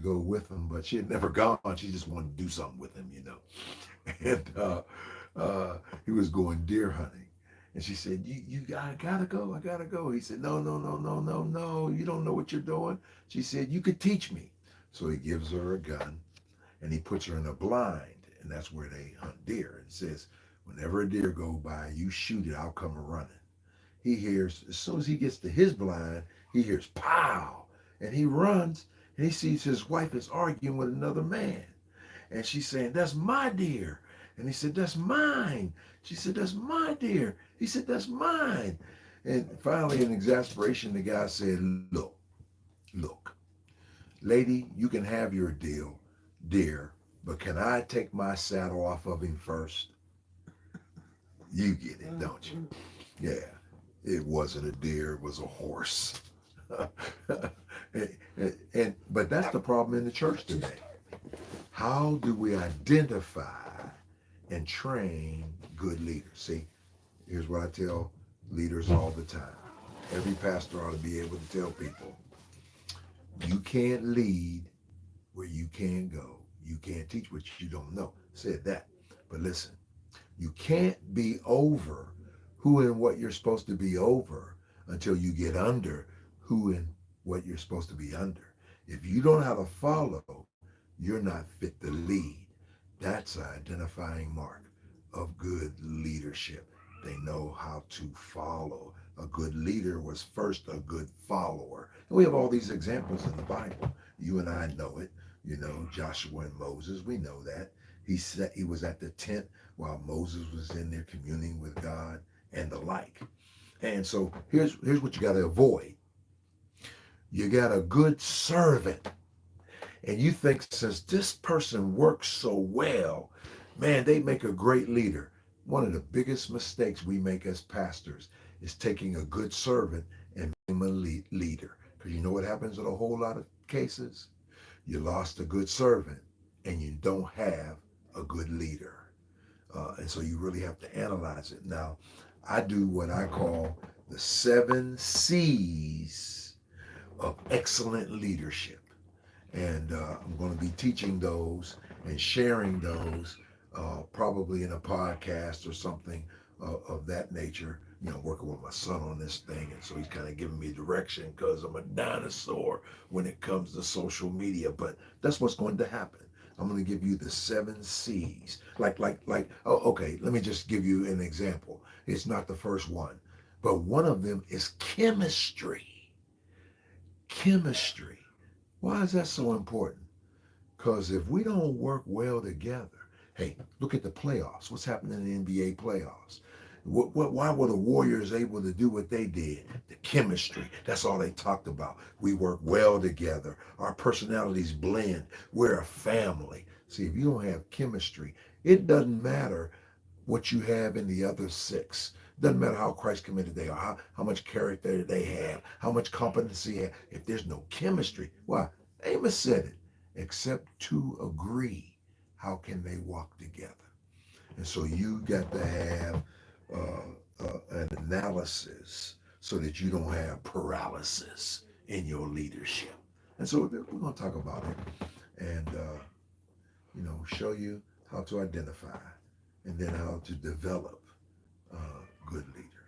go with him, but she had never gone. She just wanted to do something with him, you know. And he was going deer hunting. And she said, I gotta go, I gotta go. He said, no, no, no, no, no, no, you don't know what you're doing. She said, you could teach me. So he gives her a gun and he puts her in a blind, and that's where they hunt deer. And says, whenever a deer go by, you shoot it, I'll come a running. He hears, as soon as he gets to his blind, he hears pow, and he runs, and he sees his wife is arguing with another man. And she's saying, that's my deer. And he said, that's mine. She said, that's my deer. He said, that's mine. And finally, in exasperation, the guy said, look, lady, you can have your deer, but can I take my saddle off of him first? You get it, don't you? Yeah, it wasn't a deer, it was a horse. But that's the problem in the church today. How do we identify and train good leaders? See, here's what I tell leaders all the time. Every pastor ought to be able to tell people, you can't lead where you can't go. You can't teach what you don't know. Said that. But listen, you can't be over who and what you're supposed to be over until you get under who and what you're supposed to be under. If you don't know how to follow, you're not fit to lead. That's an identifying mark of good leadership. They know how to follow. A good leader was first a good follower. And we have all these examples in the Bible. You and I know it. You know, Joshua and Moses, we know that. He was at the tent while Moses was in there communing with God and the like. And so here's what you got to avoid. You got a good servant, and you think since this person works so well, man, they make a great leader. One of the biggest mistakes we make as pastors is taking a good servant and making him a leader. Because you know what happens in a whole lot of cases? You lost a good servant and you don't have a good leader. And so you really have to analyze it. Now, I do what I call the 7 C's of excellent leadership. And I'm going to be teaching those and sharing those probably in a podcast or something of that nature. You know, working with my son on this thing, and so he's kind of giving me direction because I'm a dinosaur when it comes to social media. But that's what's going to happen. I'm going to give you the 7 C's. Oh, okay, let me just give you an example. It's not the first one, but one of them is chemistry. Chemistry. Why is that so important? Because if we don't work well together, hey, look at the playoffs. What's happening in the NBA playoffs? Why were the Warriors able to do what they did? The chemistry. That's all they talked about. We work well together. Our personalities blend. We're a family. See, if you don't have chemistry, it doesn't matter what you have in the other 6. Doesn't matter how Christ committed they are, how much character they have, how much competency they have. If there's no chemistry, why? Amos said it. Except to agree, how can they walk together? And so you got to have an analysis so that you don't have paralysis in your leadership. And so we're going to talk about it and, show you how to identify and then how to develop good leaders.